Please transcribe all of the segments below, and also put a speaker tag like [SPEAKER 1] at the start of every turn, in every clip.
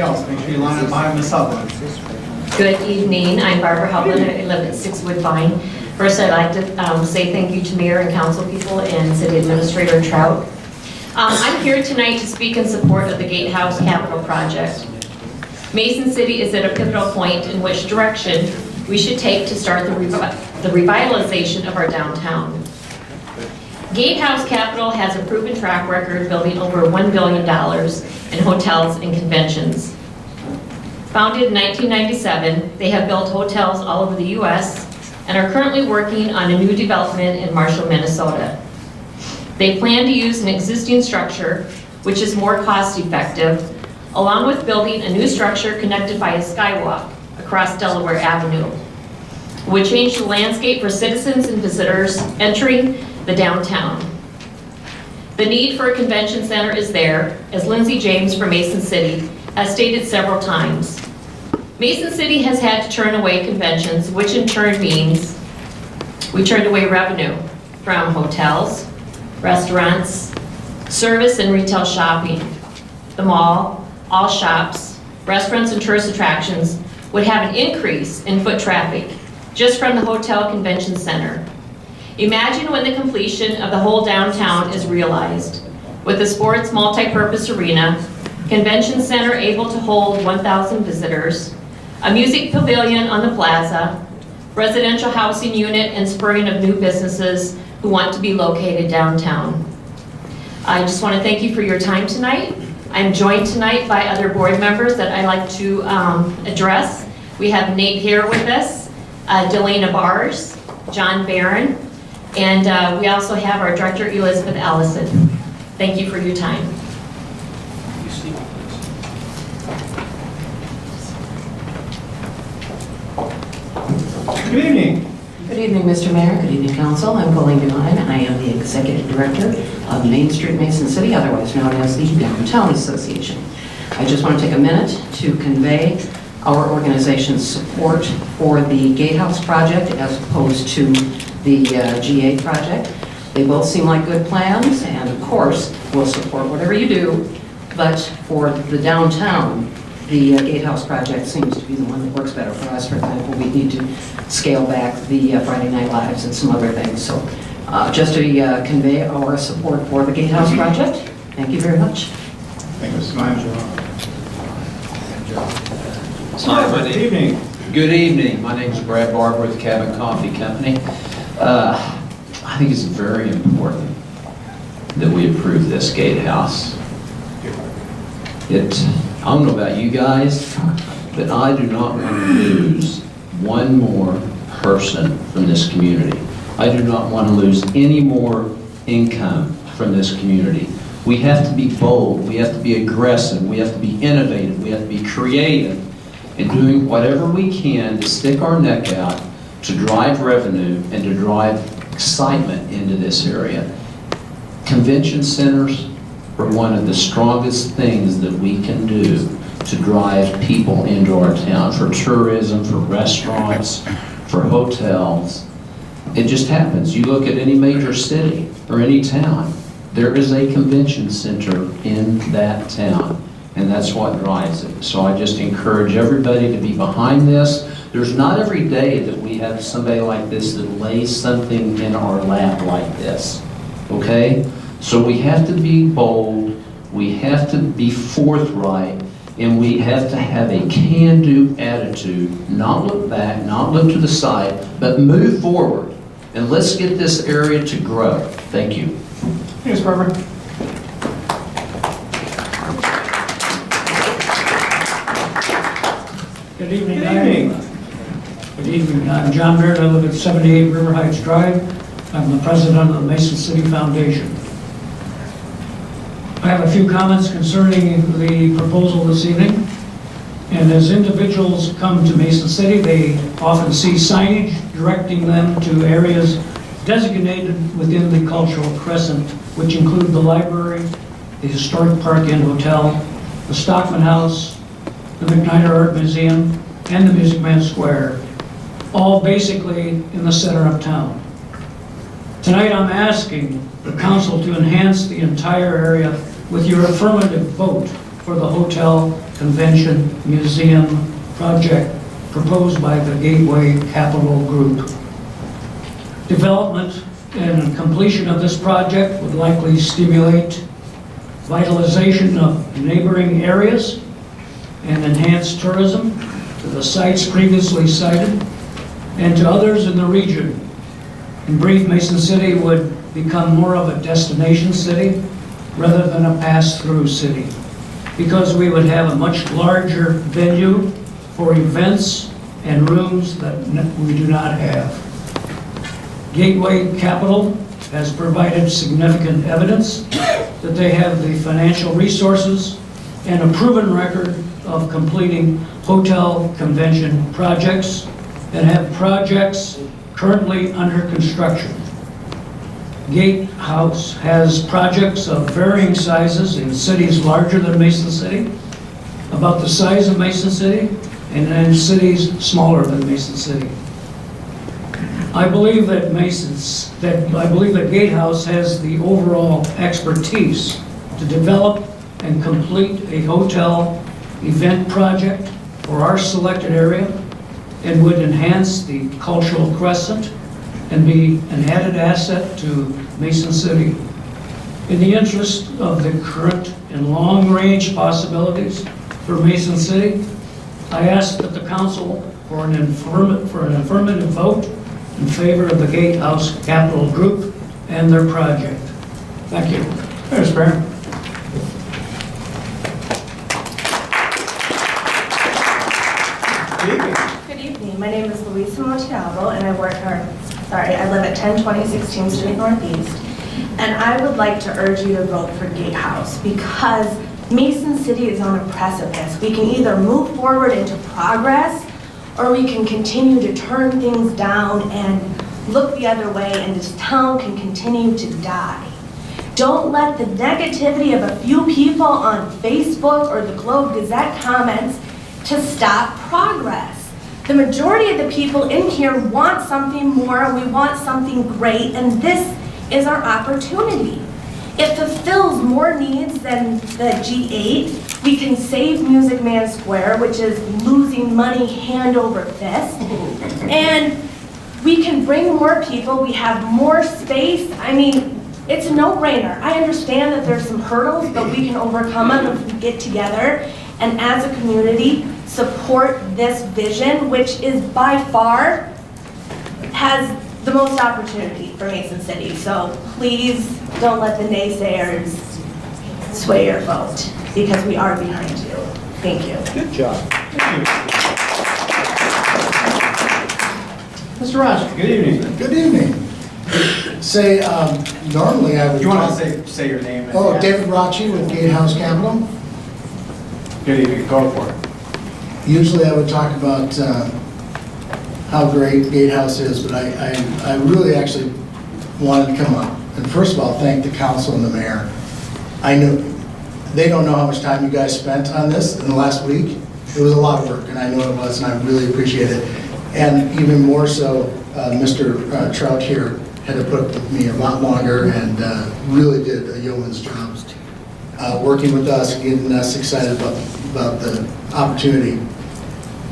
[SPEAKER 1] else, make sure you line up behind Ms. Sutherland.
[SPEAKER 2] Good evening. I'm Barbara Hubland. I live at 6 Woodbine. First, I'd like to say thank you to Mayor and Council people and City Administrator Trout. I'm here tonight to speak in support of the Gatehouse Capital project. Mason City is at a pivotal point in which direction we should take to start the revitalization of our downtown. Gatehouse Capital has a proven track record building over $1 billion in hotels and conventions. Founded in 1997, they have built hotels all over the U.S. and are currently working on a new development in Marshall, Minnesota. They plan to use an existing structure, which is more cost-effective, along with building a new structure connected by a skywalk across Delaware Avenue, which would change the landscape for citizens and visitors entering the downtown. The need for a convention center is there, as Lindsay James from Mason City has stated several times. Mason City has had to turn away conventions, which in turn means we turned away revenue from hotels, restaurants, service and retail shopping. The mall, all shops, restaurants and tourist attractions would have an increase in foot traffic just from the hotel convention center. Imagine when the completion of the whole downtown is realized, with the sports multi-purpose arena, convention center able to hold 1,000 visitors, a music pavilion on the plaza, residential housing unit, and spurring of new businesses who want to be located downtown. I just want to thank you for your time tonight. I'm joined tonight by other board members that I'd like to address. We have Nate here with us, Delana Bars, John Barron, and we also have our director, Elizabeth Allison. Thank you for your time.
[SPEAKER 1] Good evening.
[SPEAKER 3] Good evening, Mr. Mayor. Good evening, Council. I'm Colleen Devine. I am the Executive Director of Main Street Mason City, otherwise known as the Downtown Association. I just want to take a minute to convey our organization's support for the Gatehouse project as opposed to the GA project. They both seem like good plans, and of course, we'll support whatever you do, but for the downtown, the Gatehouse project seems to be the one that works better for us. For example, we need to scale back the Friday Night Lives and some other things. So just to convey our support for the Gatehouse project. Thank you very much.
[SPEAKER 1] Thank you, Mr. Manager.
[SPEAKER 4] Hi,
[SPEAKER 1] Good evening.
[SPEAKER 4] Good evening. My name is Brad Barber with Cabot Coffee Company. I think it's very important that we approve this Gatehouse. I don't know about you guys, but I do not want to lose one more person from this community. I do not want to lose any more income from this community. We have to be bold, we have to be aggressive, we have to be innovative, we have to be creative in doing whatever we can to stick our neck out to drive revenue and to drive excitement into this area. Convention centers are one of the strongest things that we can do to drive people into our town, for tourism, for restaurants, for hotels. It just happens. You look at any major city or any town, there is a convention center in that town, and that's what drives it. So I just encourage everybody to be behind this. There's not every day that we have somebody like this that lays something in our lap like this, okay? So we have to be bold, we have to be forthright, and we have to have a can-do attitude, not look back, not look to the side, but move forward. And let's get this area to grow. Thank you.
[SPEAKER 1] Yes, Barbara.
[SPEAKER 5] Good evening.
[SPEAKER 1] Good evening.
[SPEAKER 5] Good evening. I'm John Baird. I live at 78 River Heights Drive. I'm the president of the Mason City Foundation. I have a few comments concerning the proposal this evening. And as individuals come to Mason City, they often see signage directing them to areas designated within the cultural crescent, which include the library, the historic park and hotel, the Stockman House, the McKnight Art Museum, and the Music Man Square, all basically in the center of town. Tonight I'm asking the council to enhance the entire area with your affirmative vote for the hotel Convention Museum project proposed by the Gateway Capital Group. Development and completion of this project would likely stimulate vitalization of neighboring areas and enhance tourism to the sites previously cited and to others in the region. In brief, Mason City would become more of a destination city rather than a pass-through city, because we would have a much larger venue for events and rooms that we do not have. Gateway Capital has provided significant evidence that they have the financial resources and a proven record of completing hotel convention projects and have projects currently under construction. Gatehouse has projects of varying sizes in cities larger than Mason City, about the size of Mason City, and in cities smaller than Mason City. I believe that Gatehouse has the overall expertise to develop and complete a hotel event project for our selected area and would enhance the cultural crescent and be an added asset to Mason City. In the interest of the current and long-range possibilities for Mason City, I ask that the council for an affirmative vote in favor of the Gatehouse Capital Group and their project. Thank you.
[SPEAKER 1] Mr. Mayor. Good evening.
[SPEAKER 6] Good evening. My name is Luisa Montiavo, and I live at 1020 16th Street Northeast. And I would like to urge you to vote for Gatehouse because Mason City is on a precipice. We can either move forward into progress or we can continue to turn things down and look the other way, and this town can continue to die. Don't let the negativity of a few people on Facebook or the Globe Gazette comments to stop progress. The majority of the people in here want something more, we want something great, and this is our opportunity. It fulfills more needs than the G8. We can save Music Man Square, which is losing money hand over fist. And we can bring more people, we have more space. I mean, it's a no-brainer. I understand that there's some hurdles, but we can overcome them if we get together and as a community support this vision, which is by far has the most opportunity for Mason City. So please don't let the naysayers sway your vote because we are behind you. Thank you.
[SPEAKER 1] Good job. Thank you. Mr. Raj, good evening.
[SPEAKER 7] Good evening. Say, normally I would...
[SPEAKER 1] Do you want
[SPEAKER 7] talk-
[SPEAKER 1] to say your name?
[SPEAKER 7] Oh, David Rocci with Gatehouse Capital.
[SPEAKER 1] Good evening, go for it.
[SPEAKER 7] Usually I would talk about how great Gatehouse is, but I really actually wanted to come up. And first of all, thank the council and the mayor. I know, they don't know how much time you guys spent on this in the last week. It was a lot of work, and I know it was, and I really appreciate it. And even more so, Mr. Trout here had to put up with me a lot longer and really did a yeoman's job working with us, getting us excited about the opportunity.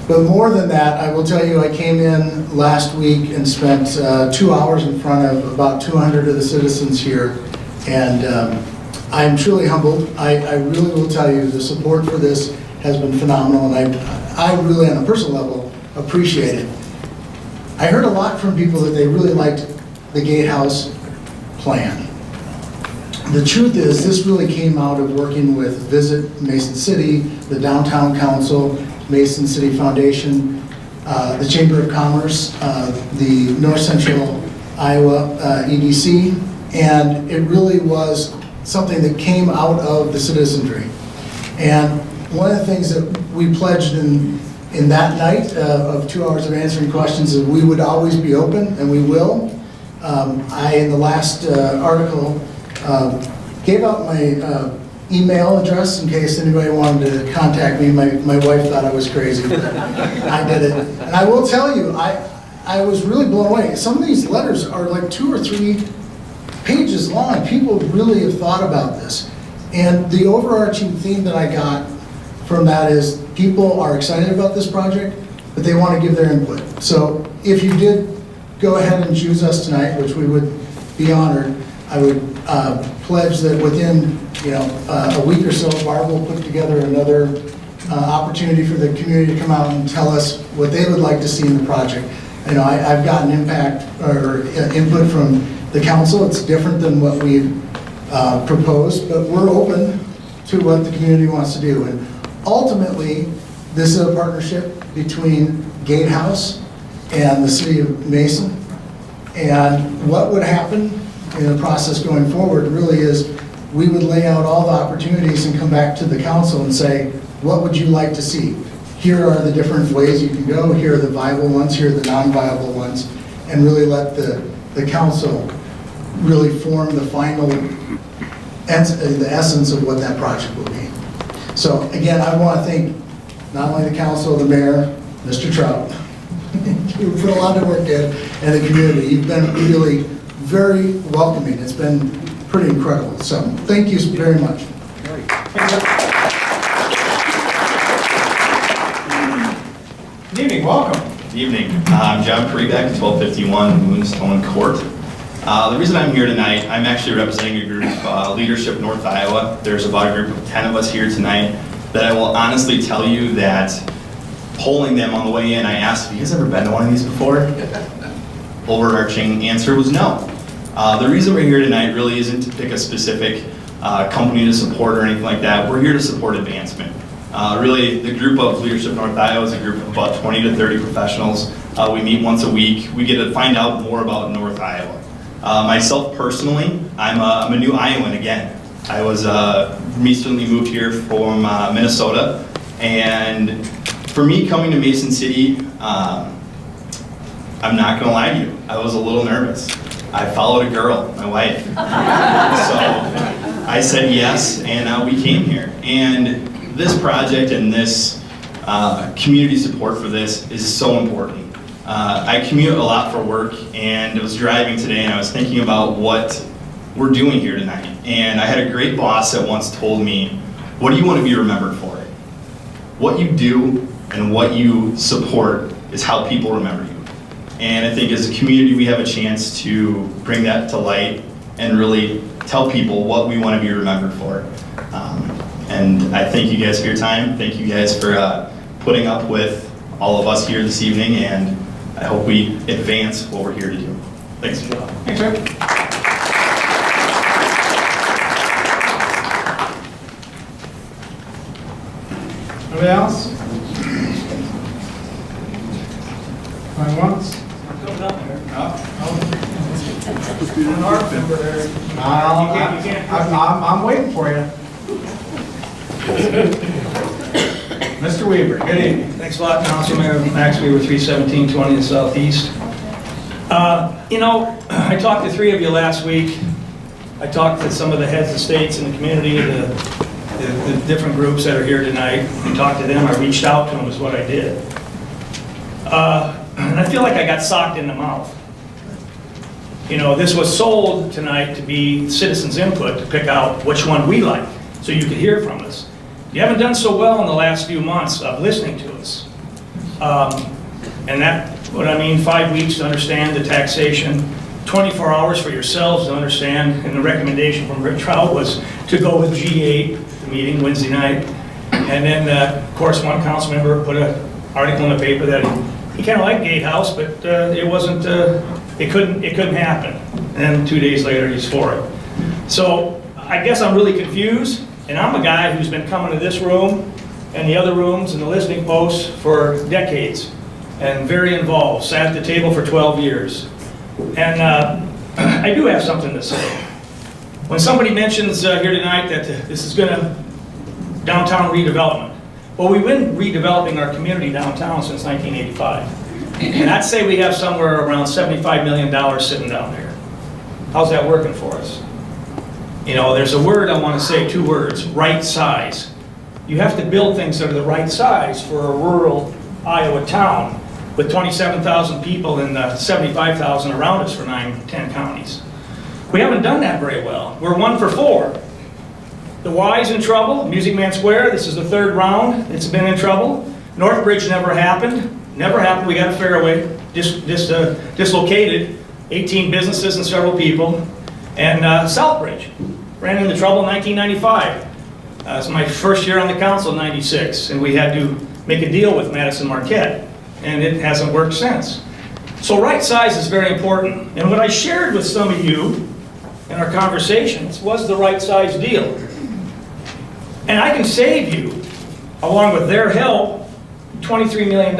[SPEAKER 7] But more than that, I will tell you, I came in last week and spent 2 hours in front of about 200 of the citizens here, and I'm truly humbled. I really will tell you, the support for this has been phenomenal, and I really, on a personal level, appreciate it. I heard a lot from people that they really liked the Gatehouse plan. The truth is, this really came out of working with Visit Mason City, the Downtown Council, Mason City Foundation, the Chamber of Commerce, the North Central Iowa EDC, and it really was something that came out of the citizenry. And one of the things that we pledged in that night of 2 hours of answering questions is we would always be open, and we will. In the last article, gave out my email address in case anybody wanted to contact me. My wife thought I was crazy, but I did it. And I will tell you, I was really blown away. Some of these letters are like 2 or 3 pages long. People really have thought about this. And the overarching theme that I got from that is people are excited about this project, but they want to give their input. So if you did go ahead and choose us tonight, which we would be honored, I would pledge that within a week or so, Barb will put together another opportunity for the community to come out and tell us what they would like to see in the project. I've gotten input from the council. It's different than what we've proposed, but we're open to what the community wants to do. And ultimately, this is a partnership between Gatehouse and the city of Mason. And what would happen in the process going forward really is we would lay out all the opportunities and come back to the council and say, what would you like to see? Here are the different ways you can go. Here are the viable ones. Here are the non-viable ones. And really let the council really form the final, the essence of what that project will be. So again, I want to thank not only the council, the mayor, Mr. Trout, you put a lot of work in, and the community. You've been really very welcoming. It's been pretty incredible. So thank you very much.
[SPEAKER 1] Good evening, welcome.
[SPEAKER 8] Good evening. I'm John Prebeck, 1251 Moonstone Court. The reason I'm here tonight, I'm actually representing a group, Leadership North Iowa. There's about a group of 10 of us here tonight that I will honestly tell you that polling them on the way in, I asked, have you guys ever been to one of these before? Overarching answer was no. The reason we're here tonight really isn't to pick a specific company to support or anything like that. We're here to support advancement. Really, the group of Leadership North Iowa is a group of about 20 to 30 professionals. We meet once a week. We get to find out more about North Iowa. Myself personally, I'm a new Iowan again. I was recently moved here from Minnesota, and for me coming to Mason City, I'm not gonna lie to you, I was a little nervous. I followed a girl, my wife. So I said yes, and we came here. And this project and this community support for this is so important. I commute a lot for work, and I was driving today and I was thinking about what we're doing here tonight. And I had a great boss that once told me, what do you want to be remembered for? What you do and what you support is how people remember you. And I think as a community we have a chance to bring that to light and really tell people what we want to be remembered for. And I thank you guys for your time. Thank you guys for putting up with all of us here this evening, and I hope we advance what we're here to do. Thanks.
[SPEAKER 1] Thanks, sir. Anybody else? Going once? I'm waiting for you. Mr. Weaver, good evening.
[SPEAKER 5] Thanks a lot, Councilman. Max Weaver, 317 20th Southeast. I talked to three of you last week. I talked to some of the heads of states in the community, the different groups that are here tonight. I talked to them. I reached out to them is what I did. And I feel like I got socked in the mouth. This was sold tonight to be citizens' input to pick out which one we like, so you could hear from us. You haven't done so well in the last few months of listening to us. And that's what I mean, 5 weeks to understand the taxation, 24 hours for yourselves to understand, and the recommendation from Rick Trout was to go with G8, the meeting Wednesday night. And then, of course, one council member put an article in the paper that he kind of liked Gatehouse, but it wasn't, it couldn't happen. And then 2 days later, he's for it. So I guess I'm really confused. And I'm a guy who's been coming to this room and the other rooms and the listening posts for decades and very involved, sat at the table for 12 years. And I do have something to say. When somebody mentions here tonight that this is gonna downtown redevelopment, well, we've been redeveloping our community downtown since 1985. And I'd say we have somewhere around $75 million sitting down there. How's that working for us? There's a word I want to say, 2 words, right size. You have to build things that are the right size for a rural Iowa town with 27,000 people and 75,000 around us for 9, 10 counties. We haven't done that very well. We're 1 for 4. The Y's in trouble, Music Man Square, this is the third round, it's been in trouble. Northbridge never happened, we got a fairway, dislocated, 18 businesses and several people. And Southbridge, ran into trouble in 1995. It's my first year on the council in 96, and we had to make a deal with Madison Marquette, and it hasn't worked since. So right size is very important, and what I shared with some of you in our conversations was the right size deal. And I can save you, along with their help, $23 million.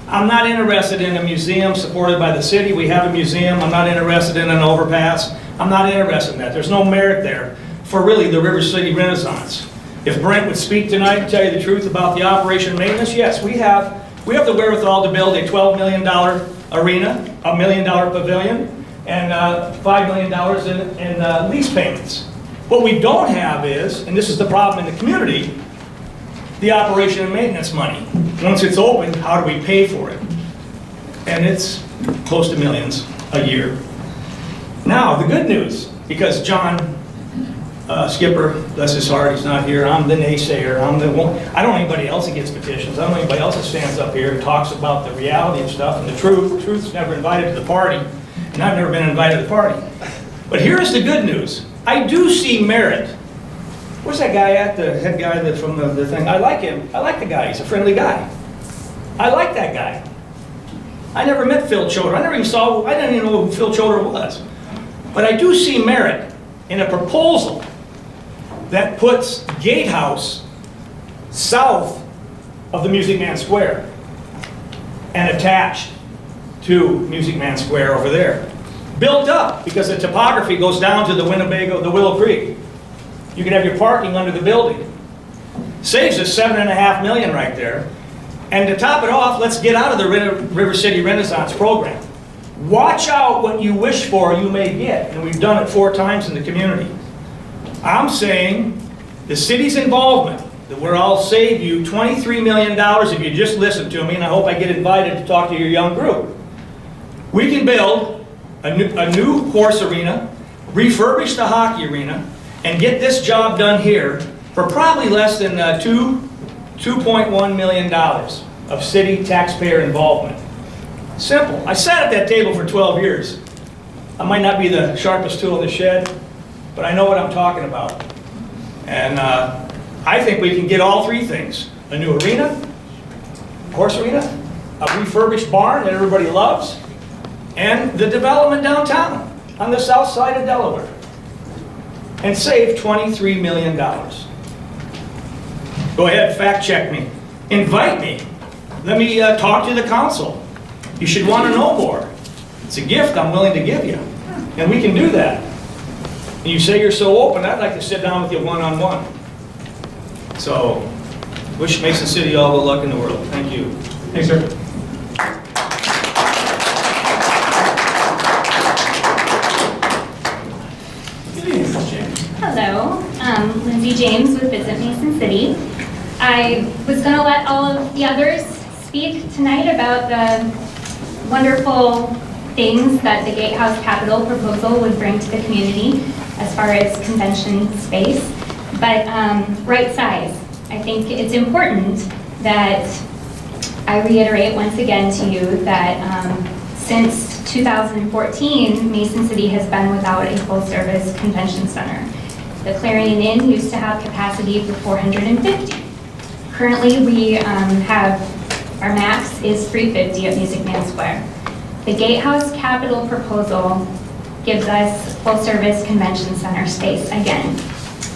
[SPEAKER 5] I'm not interested in a museum supported by the city. We have a museum. I'm not interested in an overpass. I'm not interested in that. There's no merit there for really the River City Renaissance. If Brent would speak tonight and tell you the truth about the operation and maintenance, yes, we have the wherewithal to build a $12 million arena, a $1 million pavilion, and $5 million in lease payments. What we don't have is, and this is the problem in the community, the operation and maintenance money. Once it's open, how do we pay for it? And it's close to millions a year. Now, the good news, because John Skipper, bless his heart, he's not here, I'm the naysayer, I don't know anybody else that gets petitions, I don't know anybody else that stands up here and talks about the reality of stuff and the truth. The truth's never invited to the party, and I've never been invited to the party. But here's the good news. I do see merit. Where's that guy at, the head guy from the thing? I like him. I like the guy. He's a friendly guy. I like that guy. I never met Phil Choder. I didn't even know who Phil Choder was. But I do see merit in a proposal that puts Gatehouse south of the Music Man Square and attached to Music Man Square over there. Built up, because the topography goes down to the Willow Creek. You can have your parking under the building. Saves us $7.5 million right there. And to top it off, let's get out of the River City Renaissance program. Watch out what you wish for, you may get. And we've done it 4 times in the community. I'm saying the city's involvement, that where I'll save you $23 million if you just listen to me, and I hope I get invited to talk to your young group. We can build a new horse arena, refurbish the hockey arena, and get this job done here for probably less than $2.1 million of city taxpayer involvement. Simple. I sat at that table for 12 years. I might not be the sharpest tool in the shed, but I know what I'm talking about. And I think we can get all 3 things. A new arena, horse arena, a refurbished barn that everybody loves, and the development downtown on the south side of Delaware. And save $23 million. Go ahead, fact check me. Invite me. Let me talk to the council. You should want to know more. It's a gift I'm willing to give you. And we can do that. And you say you're so open, I'd like to sit down with you one-on-one. So, wish Mason City all the luck in the world. Thank you.
[SPEAKER 1] Thanks, sir.
[SPEAKER 9] Hello, Lindsay James with Visit Mason City. I was going to let all of the others speak tonight about the wonderful things that the Gatehouse Capital proposal would bring to the community as far as convention space, but right size. I think it's important that I reiterate once again to you that since 2014, Mason City has been without a full-service convention center. The Clarion Inn used to have capacity for 450. Currently, we have, our max is 350 at Music Man Square. The Gatehouse Capital proposal gives us full-service convention center space again,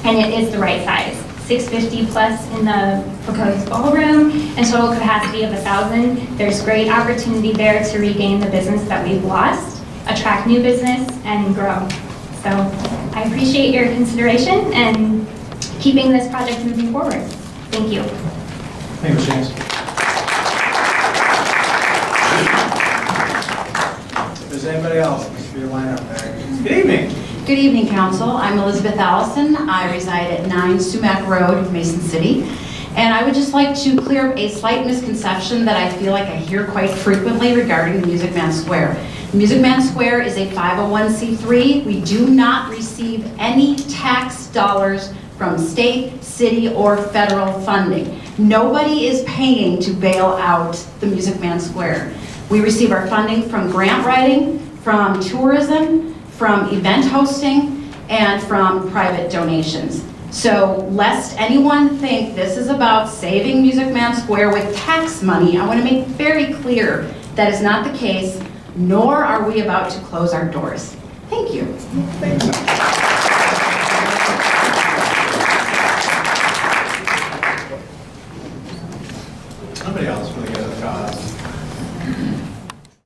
[SPEAKER 9] and it is the right size. 650 plus in the proposed ballroom and total capacity of 1,000. There's great opportunity there to regain the business that we've lost, attract new business, and grow. So I appreciate your consideration and keeping this project moving forward. Thank you.
[SPEAKER 1] Thank you, James. If there's anybody else, make sure you line up there. Good evening.
[SPEAKER 10] Good evening, Council. I'm Elizabeth Allison. I reside at 9 Sumac Road, Mason City. And I would just like to clear up a slight misconception that I feel like I hear quite frequently regarding the Music Man Square. The Music Man Square is a 501c3. We do not receive any tax dollars from state, city, or federal funding. Nobody is paying to bail out the Music Man Square. We receive our funding from grant writing, from tourism, from event hosting, and from private donations. So lest anyone think this is about saving Music Man Square with tax money, I want to make very clear that is not the case, nor are we about to close our doors. Thank you.
[SPEAKER 7] Thanks.